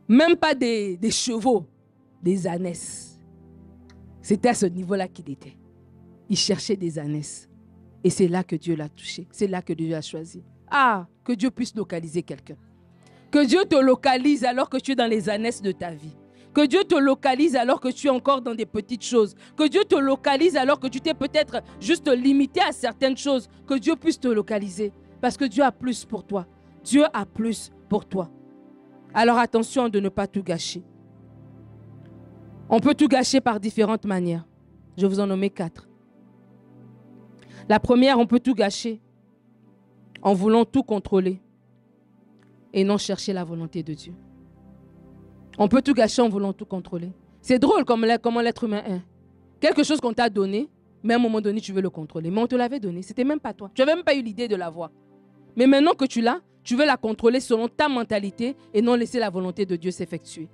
Même pas des chevaux, des ânesses. C'était à ce niveau-là qu'il était. Il cherchait des ânesses. Et c'est là que Dieu l'a touché. C'est là que Dieu l'a choisi. Que Dieu puisse localiser quelqu'un. Que Dieu te localise alors que tu es dans les ânesses de ta vie. Que Dieu te localise alors que tu es encore dans des petites choses. Que Dieu te localise alors que tu t'es peut-être juste limité à certaines choses. Que Dieu puisse te localiser. Parce que Dieu a plus pour toi. Dieu a plus pour toi. Alors attention de ne pas tout gâcher. On peut tout gâcher par différentes manières. Je vais vous en nommer 4. La première, on peut tout gâcher en voulant tout contrôler et non chercher la volonté de Dieu. On peut tout gâcher en voulant tout contrôler. C'est drôle comment l'être humain est. Quelque chose qu'on t'a donné, mais à un moment donné, tu veux le contrôler. Mais on te l'avait donné, ce n'était même pas toi. Tu n'avais même pas eu l'idée de l'avoir. Mais maintenant que tu l'as, tu veux la contrôler selon ta mentalité et non laisser la volonté de Dieu s'effectuer.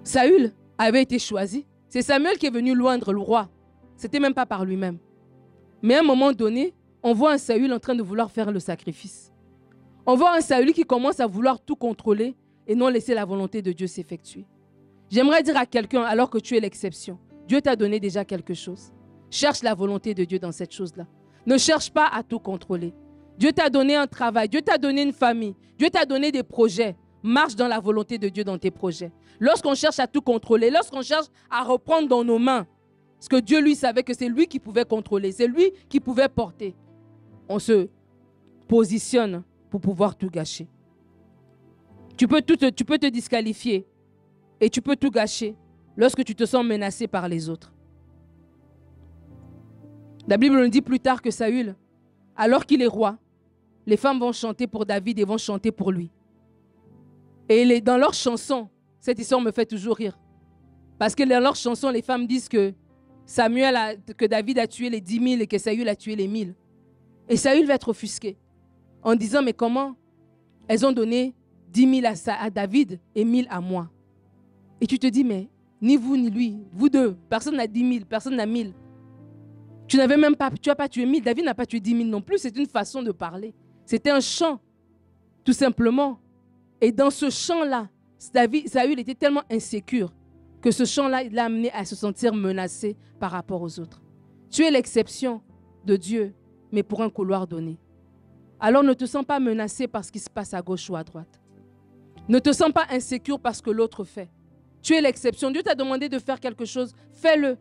Saül avait été choisi. C'est Samuel qui est venu loindre le roi. Ce n'était même pas par lui-même. Mais à un moment donné, on voit un Saül en train de vouloir faire le sacrifice. On voit un Saül qui commence à vouloir tout contrôler et non laisser la volonté de Dieu s'effectuer. J'aimerais dire à quelqu'un, alors que tu es l'exception, Dieu t'a donné déjà quelque chose. Cherche la volonté de Dieu dans cette chose-là. Ne cherche pas à tout contrôler. Dieu t'a donné un travail, Dieu t'a donné une famille, Dieu t'a donné des projets. Marche dans la volonté de Dieu dans tes projets. Lorsqu'on cherche à tout contrôler, lorsqu'on cherche à reprendre dans nos mains, parce que Dieu, lui, savait que c'est lui qui pouvait contrôler, c'est lui qui pouvait porter. On se positionne pour pouvoir tout gâcher. Tu peux te disqualifier et tu peux tout gâcher lorsque tu te sens menacé par les autres. La Bible nous dit plus tard que Saül, alors qu'il est roi, les femmes vont chanter pour David et vont chanter pour lui. Et dans leurs chansons, cette histoire me fait toujours rire. Parce que dans leurs chansons, les femmes disent que David a tué les 10 000 et que Saül a tué les 1000. Et Saül va être offusqué en disant, mais comment elles ont donné 10 000 à David et 1000 à moi? Et tu te dis, mais ni vous ni lui, vous deux, personne n'a 10 000, personne n'a 1000. Tu n'as pas tué 1000, David n'a pas tué 10 000 non plus, c'est une façon de parler. C'était un chant, tout simplement. Et dans ce chant-là, Saül était tellement insécure que ce chant-là l'a amené à se sentir menacé par rapport aux autres. Tu es l'exception de Dieu, mais pour un couloir donné. Alors ne te sens pas menacé par ce qui se passe à gauche ou à droite. Ne te sens pas insécure parce que l'autre fait. Tu es l'exception. Dieu t'a demandé de faire quelque chose. Fais-le.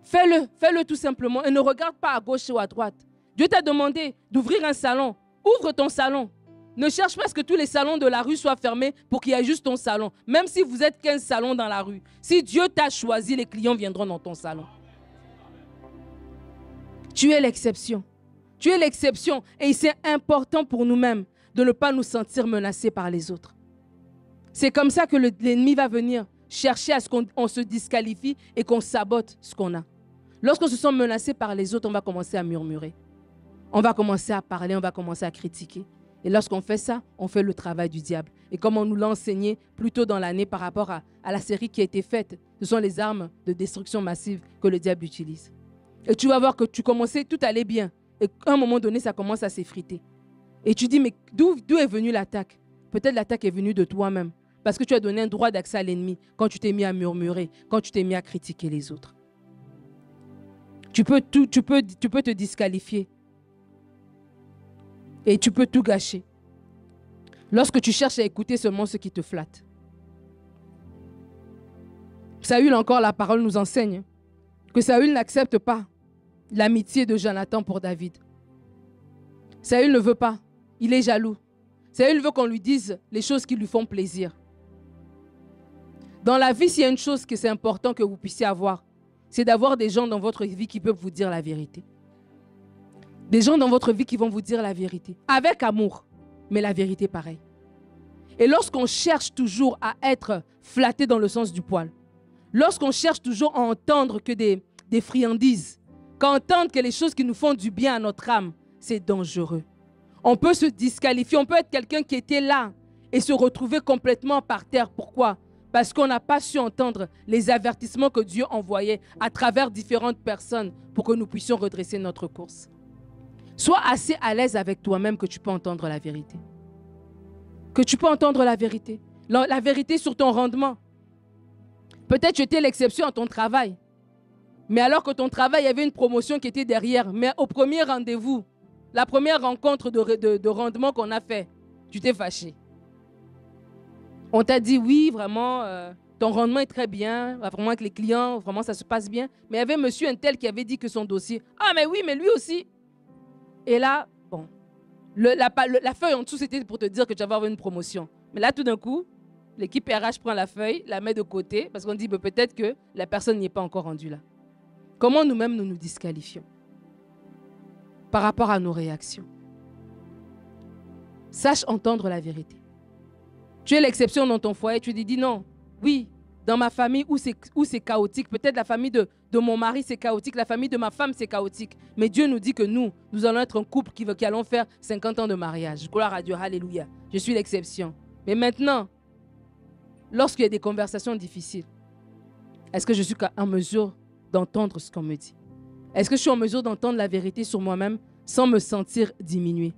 Fais-le. Fais-le tout simplement. Et ne regarde pas à gauche ou à droite. Dieu t'a demandé d'ouvrir un salon. Ouvre ton salon. Ne cherche pas à ce que tous les salons de la rue soient fermés pour qu'il y ait juste ton salon. Même si vous êtes 15 salons dans la rue. Si Dieu t'a choisi, les clients viendront dans ton salon. Tu es l'exception. Tu es l'exception. Et c'est important pour nous-mêmes de ne pas nous sentir menacés par les autres. C'est comme ça que l'ennemi va venir chercher à ce qu'on se disqualifie et qu'on sabote ce qu'on a. Lorsqu'on se sent menacé par les autres, on va commencer à murmurer. On va commencer à parler, on va commencer à critiquer. Et lorsqu'on fait ça, on fait le travail du diable. Et comme on nous l'a enseigné plus tôt dans l'année par rapport à la série qui a été faite, ce sont les armes de destruction massive que le diable utilise. Et tu vas voir que tu commençais, tout allait bien. Et à un moment donné, ça commence à s'effriter. Et tu dis, mais d'où est venue l'attaque? Peut-être l'attaque est venue de toi-même. Parce que tu as donné un droit d'accès à l'ennemi quand tu t'es mis à murmurer, quand tu t'es mis à critiquer les autres. Tu peux te disqualifier. Et tu peux tout gâcher. Lorsque tu cherches à écouter seulement ce qui te flatte. Saül, encore, la parole nous enseigne que Saül n'accepte pas l'amitié de Jonathan pour David. Saül ne veut pas. Il est jaloux. Saül veut qu'on lui dise les choses qui lui font plaisir. Dans la vie, s'il y a une chose que c'est important que vous puissiez avoir, c'est d'avoir des gens dans votre vie qui peuvent vous dire la vérité. Des gens dans votre vie qui vont vous dire la vérité. Avec amour, mais la vérité pareil. Et lorsqu'on cherche toujours à être flatté dans le sens du poil, lorsqu'on cherche toujours à entendre que des friandises, qu'à entendre que les choses qui nous font du bien à notre âme, c'est dangereux. On peut se disqualifier, on peut être quelqu'un qui était là et se retrouver complètement par terre. Pourquoi? Parce qu'on n'a pas su entendre les avertissements que Dieu envoyait à travers différentes personnes pour que nous puissions redresser notre course. Sois assez à l'aise avec toi-même que tu peux entendre la vérité. Que tu peux entendre la vérité. La vérité sur ton rendement. Peut-être tu étais l'exception à ton travail. Mais alors que ton travail, il y avait une promotion qui était derrière. Mais au premier rendez-vous, la première rencontre de rendement qu'on a fait, tu t'es fâché. On t'a dit, oui, vraiment, ton rendement est très bien, vraiment avec les clients, vraiment ça se passe bien. Mais il y avait monsieur un tel qui avait dit que son dossier, ah mais oui, mais lui aussi. Et là, bon, la feuille en dessous, c'était pour te dire que tu vas avoir une promotion. Mais là, tout d'un coup, l'équipe RH prend la feuille, la met de côté, parce qu'on dit peut-être que la personne n'y est pas encore rendue là. Comment nous-mêmes nous disqualifions par rapport à nos réactions? Sache entendre la vérité. Tu es l'exception dans ton foyer, tu te dis non, oui, dans ma famille où c'est chaotique, peut-être la famille de mon mari c'est chaotique, la famille de ma femme c'est chaotique, mais Dieu nous dit que nous allons être un couple qui allons faire 50 ans de mariage. Gloire à Dieu, alléluia, je suis l'exception. Mais maintenant, lorsqu'il y a des conversations difficiles, est-ce que je suis en mesure d'entendre ce qu'on me dit? Est-ce que je suis en mesure d'entendre la vérité sur moi-même sans me sentir diminué?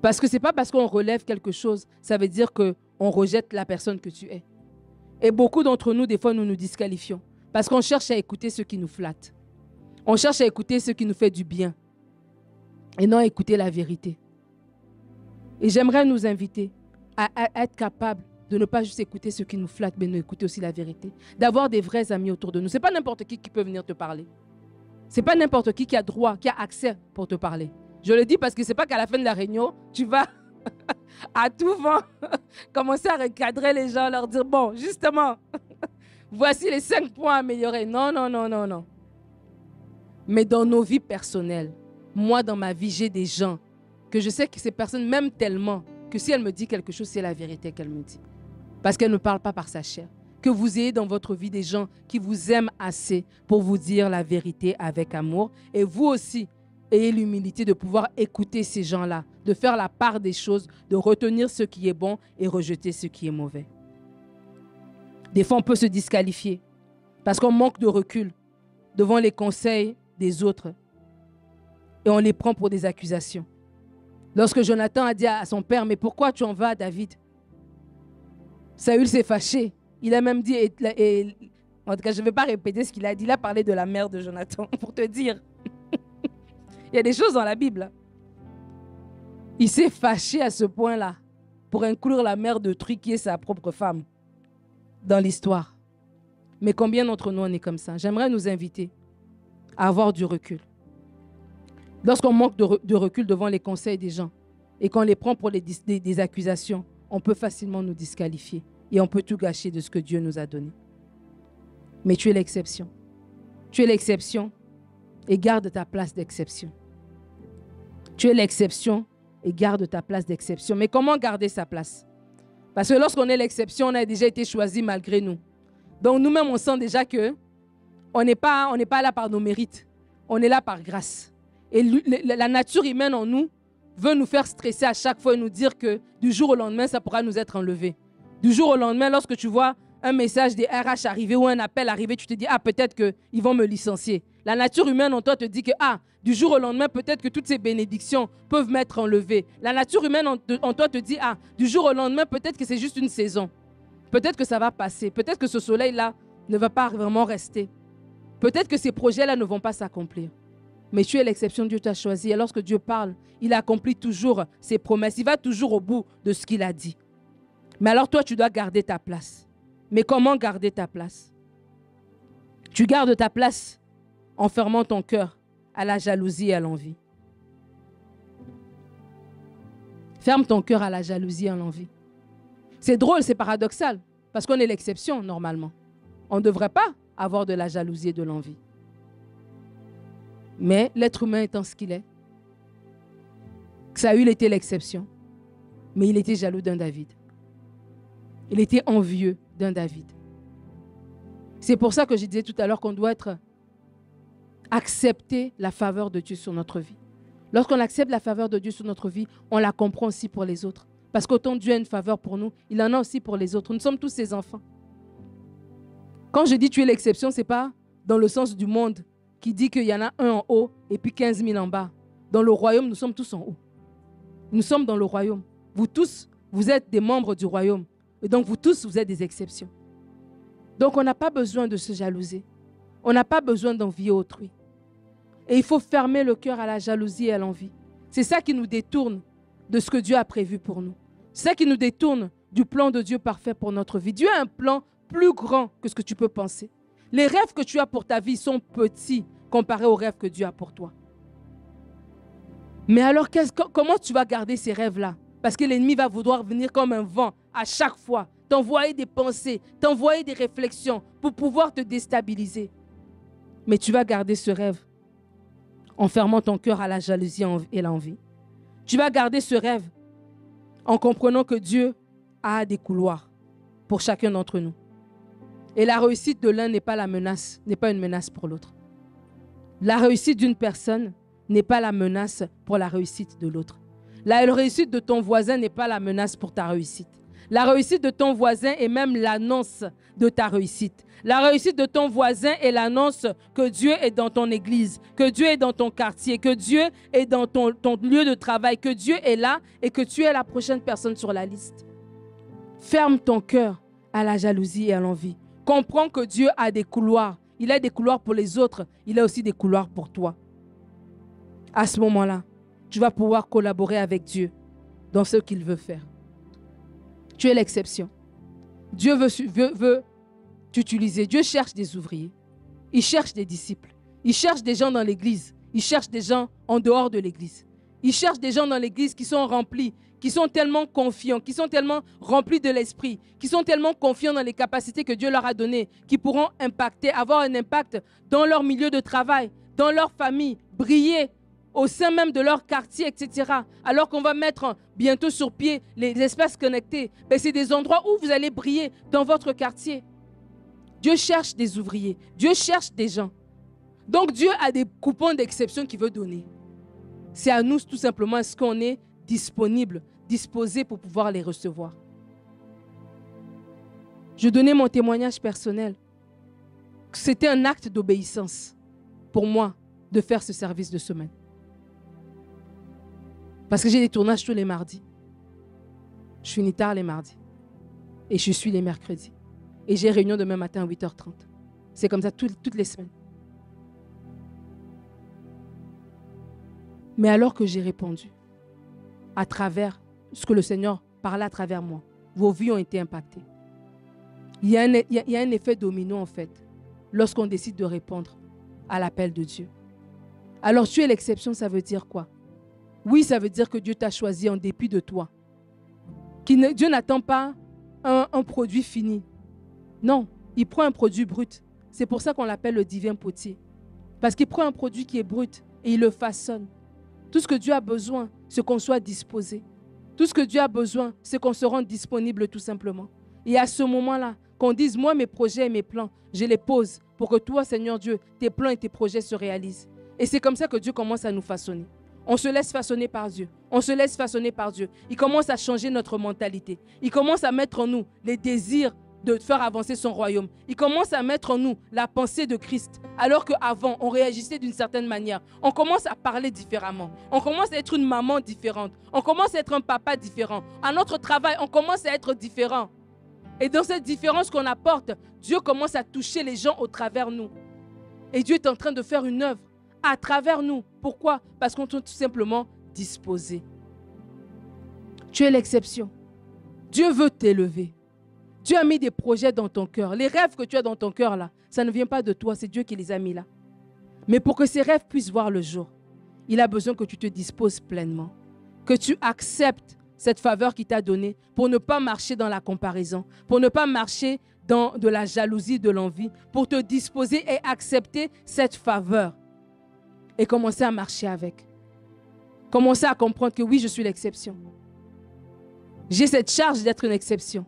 Parce que ce n'est pas parce qu'on relève quelque chose, ça veut dire qu'on rejette la personne que tu es. Et beaucoup d'entre nous, des fois, nous nous disqualifions. Parce qu'on cherche à écouter ce qui nous flatte. On cherche à écouter ce qui nous fait du bien. Et non à écouter la vérité. Et j'aimerais nous inviter à être capables de ne pas juste écouter ce qui nous flatte, mais d'écouter aussi la vérité. D'avoir des vrais amis autour de nous. Ce n'est pas n'importe qui peut venir te parler. Ce n'est pas n'importe qui a droit, qui a accès pour te parler. Je le dis parce que ce n'est pas qu'à la fin de la réunion, tu vas à tout vent commencer à recadrer les gens, leur dire, bon, justement, voici les 5 points à améliorer. Non, non, non, non, non. Mais dans nos vies personnelles, moi, dans ma vie, j'ai des gens que je sais que ces personnes m'aiment tellement que si elle me dit quelque chose, c'est la vérité qu'elle me dit. Parce qu'elle ne parle pas par sa chair. Que vous ayez dans votre vie des gens qui vous aiment assez pour vous dire la vérité avec amour. Et vous aussi, ayez l'humilité de pouvoir écouter ces gens-là, de faire la part des choses, de retenir ce qui est bon et rejeter ce qui est mauvais. Des fois, on peut se disqualifier parce qu'on manque de recul devant les conseils des autres et on les prend pour des accusations. Lorsque Jonathan a dit à son père, mais pourquoi tu en vas à David? Saül s'est fâché. Il a même dit, en tout cas, je ne vais pas répéter ce qu'il a dit. Il a parlé de la mère de Jonathan pour te dire. Il y a des choses dans la Bible. Il s'est fâché à ce point-là pour inclure la mère de Truc qui est sa propre femme dans l'histoire. Mais combien d'entre nous on est comme ça? J'aimerais nous inviter à avoir du recul. Lorsqu'on manque de recul devant les conseils des gens et qu'on les prend pour des accusations, on peut facilement nous disqualifier et on peut tout gâcher de ce que Dieu nous a donné. Mais tu es l'exception. Tu es l'exception et garde ta place d'exception. Tu es l'exception et garde ta place d'exception. Mais comment garder sa place? Parce que lorsqu'on est l'exception, on a déjà été choisi malgré nous. Donc nous-mêmes, on sent déjà qu'on n'est pas là par nos mérites. On est là par grâce. Et la nature humaine en nous veut nous faire stresser à chaque fois et nous dire que du jour au lendemain, ça pourra nous être enlevé. Du jour au lendemain, lorsque tu vois un message des RH arriver ou un appel arriver, tu te dis, ah, peut-être qu'ils vont me licencier. La nature humaine en toi te dit que, ah, du jour au lendemain, peut-être que toutes ces bénédictions peuvent m'être enlevées. La nature humaine en toi te dit, ah, du jour au lendemain, peut-être que c'est juste une saison. Peut-être que ça va passer. Peut-être que ce soleil-là ne va pas vraiment rester. Peut-être que ces projets-là ne vont pas s'accomplir. Mais tu es l'exception, Dieu t'a choisi. Et lorsque Dieu parle, il accomplit toujours ses promesses. Il va toujours au bout de ce qu'il a dit. Mais alors toi, tu dois garder ta place. Mais comment garder ta place? Tu gardes ta place en fermant ton cœur à la jalousie et à l'envie. Ferme ton cœur à la jalousie et à l'envie. C'est drôle, c'est paradoxal, parce qu'on est l'exception normalement. On ne devrait pas avoir de la jalousie et de l'envie. Mais l'être humain étant ce qu'il est, Saül était l'exception, mais il était jaloux d'un David. Il était envieux d'un David. C'est pour ça que je disais tout à l'heure qu'on doit accepter la faveur de Dieu sur notre vie. Lorsqu'on accepte la faveur de Dieu sur notre vie, on la comprend aussi pour les autres. Parce qu'autant Dieu a une faveur pour nous, il en a aussi pour les autres. Nous sommes tous ses enfants. Quand je dis tu es l'exception, ce n'est pas dans le sens du monde qui dit qu'il y en a un en haut et puis 15 000 en bas. Dans le royaume, nous sommes tous en haut. Nous sommes dans le royaume. Vous tous, vous êtes des membres du royaume. Et donc vous tous, vous êtes des exceptions. Donc on n'a pas besoin de se jalouser. On n'a pas besoin d'envier autrui. Et il faut fermer le cœur à la jalousie et à l'envie. C'est ça qui nous détourne de ce que Dieu a prévu pour nous. C'est ça qui nous détourne du plan de Dieu parfait pour notre vie. Dieu a un plan plus grand que ce que tu peux penser. Les rêves que tu as pour ta vie sont petits comparés aux rêves que Dieu a pour toi. Mais alors, comment tu vas garder ces rêves-là? Parce que l'ennemi va vouloir venir comme un vent à chaque fois, t'envoyer des pensées, t'envoyer des réflexions pour pouvoir te déstabiliser. Mais tu vas garder ce rêve en fermant ton cœur à la jalousie et l'envie. Tu vas garder ce rêve en comprenant que Dieu a des couloirs pour chacun d'entre nous. Et la réussite de l'un n'est pas une menace pour l'autre. La réussite d'une personne n'est pas la menace pour la réussite de l'autre. La réussite de ton voisin n'est pas la menace pour ta réussite. La réussite de ton voisin est même l'annonce de ta réussite. La réussite de ton voisin est l'annonce que Dieu est dans ton église, que Dieu est dans ton quartier, que Dieu est dans ton lieu de travail, que Dieu est là et que tu es la prochaine personne sur la liste. Ferme ton cœur à la jalousie et à l'envie. Comprends que Dieu a des couloirs. Il a des couloirs pour les autres. Il a aussi des couloirs pour toi. À ce moment-là, tu vas pouvoir collaborer avec Dieu dans ce qu'il veut faire. Tu es l'exception. Dieu veut t'utiliser. Dieu cherche des ouvriers. Il cherche des disciples. Il cherche des gens dans l'église. Il cherche des gens en dehors de l'église. Il cherche des gens dans l'église qui sont remplis, qui sont tellement confiants, qui sont tellement remplis de l'esprit, qui sont tellement confiants dans les capacités que Dieu leur a données, qui pourront avoir un impact dans leur milieu de travail, dans leur famille, briller au sein même de leur quartier, etc. Alors qu'on va mettre bientôt sur pied les espaces connectés. Ben, c'est des endroits où vous allez briller dans votre quartier. Dieu cherche des ouvriers. Dieu cherche des gens. Donc Dieu a des coupons d'exception qu'il veut donner. C'est à nous tout simplement, est-ce qu'on est disponible, disposé pour pouvoir les recevoir. Je donnais mon témoignage personnel. C'était un acte d'obéissance pour moi de faire ce service de semaine. Parce que j'ai des tournages tous les mardis. Je finis tard les mardis. Et je suis les mercredis. Et j'ai réunion demain matin à 8h30. C'est comme ça toutes les semaines. Mais alors que j'ai répondu à travers ce que le Seigneur parlait à travers moi, vos vies ont été impactées. Il y a un effet domino en fait, lorsqu'on décide de répondre à l'appel de Dieu. Alors tu es l'exception, ça veut dire quoi? Oui, ça veut dire que Dieu t'a choisi en dépit de toi. Dieu n'attend pas un produit fini. Non, il prend un produit brut. C'est pour ça qu'on l'appelle le divin potier. Parce qu'il prend un produit qui est brut et il le façonne. Tout ce que Dieu a besoin, c'est qu'on soit disposé. Tout ce que Dieu a besoin, c'est qu'on se rende disponible tout simplement. Et à ce moment-là, qu'on dise, moi, mes projets et mes plans, je les pose pour que toi, Seigneur Dieu, tes plans et tes projets se réalisent. Et c'est comme ça que Dieu commence à nous façonner. On se laisse façonner par Dieu. On se laisse façonner par Dieu. Il commence à changer notre mentalité. Il commence à mettre en nous les désirs de faire avancer son royaume. Il commence à mettre en nous la pensée de Christ. Alors qu'avant, on réagissait d'une certaine manière. On commence à parler différemment. On commence à être une maman différente. On commence à être un papa différent. À notre travail, on commence à être différent. Et dans cette différence qu'on apporte, Dieu commence à toucher les gens au travers de nous. Et Dieu est en train de faire une œuvre à travers nous. Pourquoi? Parce qu'on est tout simplement disposé. Tu es l'exception. Dieu veut t'élever. Dieu a mis des projets dans ton cœur. Les rêves que tu as dans ton cœur là, ça ne vient pas de toi, c'est Dieu qui les a mis là. Mais pour que ces rêves puissent voir le jour, il a besoin que tu te disposes pleinement, que tu acceptes cette faveur qu'il t'a donnée pour ne pas marcher dans la comparaison, pour ne pas marcher dans de la jalousie, de l'envie, pour te disposer et accepter cette faveur et commencer à marcher avec. Commencer à comprendre que oui, je suis l'exception. J'ai cette charge d'être une exception.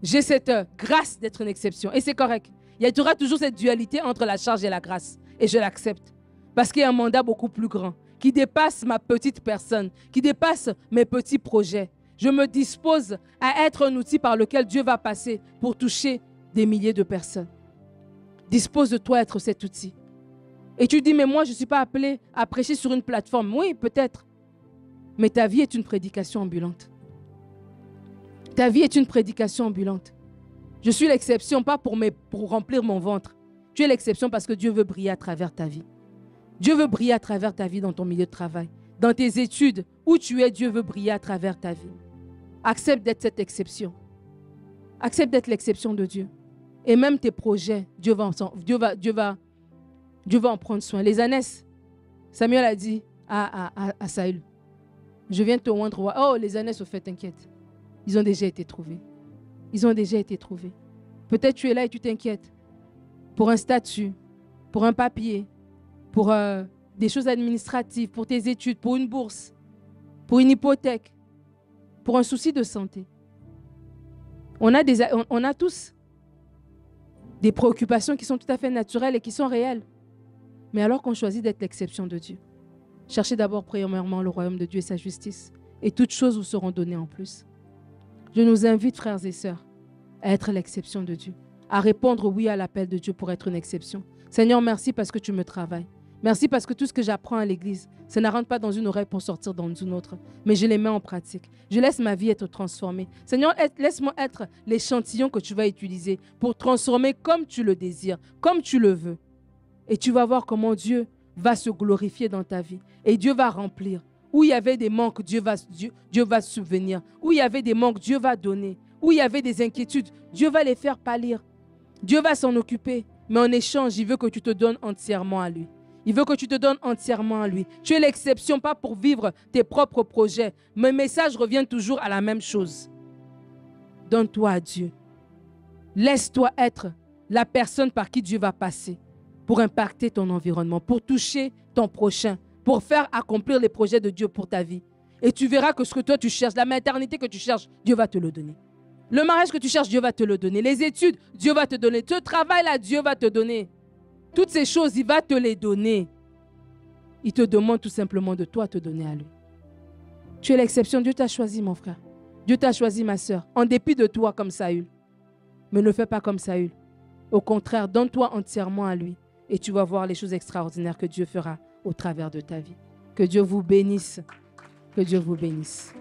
J'ai cette grâce d'être une exception. Et c'est correct. Il y aura toujours cette dualité entre la charge et la grâce. Et je l'accepte. Parce qu'il y a un mandat beaucoup plus grand qui dépasse ma petite personne, qui dépasse mes petits projets. Je me dispose à être un outil par lequel Dieu va passer pour toucher des milliers de personnes. Dispose-toi à être cet outil. Et tu dis, mais moi, je ne suis pas appelé à prêcher sur une plateforme. Oui, peut-être. Mais ta vie est une prédication ambulante. Ta vie est une prédication ambulante. Je suis l'exception, pas pour remplir mon ventre. Tu es l'exception parce que Dieu veut briller à travers ta vie. Dieu veut briller à travers ta vie dans ton milieu de travail. Dans tes études, où tu es, Dieu veut briller à travers ta vie. Accepte d'être cette exception. Accepte d'être l'exception de Dieu. Et même tes projets, Dieu va en prendre soin. Les ânesses, Samuel a dit à Saül, je viens te oindre roi. Oh, les ânesses, au fait, t'inquiète. Ils ont déjà été trouvés. Ils ont déjà été trouvés. Peut-être tu es là et tu t'inquiètes pour un statut, pour un papier, pour des choses administratives, pour tes études, pour une bourse, pour une hypothèque, pour un souci de santé. On a tous des préoccupations qui sont tout à fait naturelles et qui sont réelles. Mais alors qu'on choisit d'être l'exception de Dieu, cherchez d'abord premièrement le royaume de Dieu et sa justice, et toutes choses vous seront données en plus. Je nous invite, frères et sœurs, à être l'exception de Dieu, à répondre oui à l'appel de Dieu pour être une exception. Seigneur, merci parce que tu me travailles. Merci parce que tout ce que j'apprends à l'église, ça ne rentre pas dans une oreille pour sortir dans une autre, mais je les mets en pratique. Je laisse ma vie être transformée. Seigneur, laisse-moi être l'échantillon que tu vas utiliser pour transformer comme tu le désires, comme tu le veux. Et tu vas voir comment Dieu va se glorifier dans ta vie. Et Dieu va remplir. Où il y avait des manques, Dieu va subvenir. Où il y avait des manques, Dieu va donner. Où il y avait des inquiétudes, Dieu va les faire pâlir. Dieu va s'en occuper. Mais en échange, il veut que tu te donnes entièrement à lui. Il veut que tu te donnes entièrement à lui. Tu es l'exception, pas pour vivre tes propres projets. Mes messages reviennent toujours à la même chose. Donne-toi à Dieu. Laisse-toi être la personne par qui Dieu va passer pour impacter ton environnement, pour toucher ton prochain, pour faire accomplir les projets de Dieu pour ta vie. Et tu verras que ce que toi tu cherches, la maternité que tu cherches, Dieu va te le donner. Le mariage que tu cherches, Dieu va te le donner. Les études, Dieu va te donner. Ce travail-là, Dieu va te donner. Toutes ces choses, il va te les donner. Il te demande tout simplement de toi te donner à lui. Tu es l'exception. Dieu t'a choisi, mon frère. Dieu t'a choisi, ma soeur, en dépit de toi comme Saül. Mais ne fais pas comme Saül. Au contraire, donne-toi entièrement à lui. Et tu vas voir les choses extraordinaires que Dieu fera au travers de ta vie. Que Dieu vous bénisse. Que Dieu vous bénisse.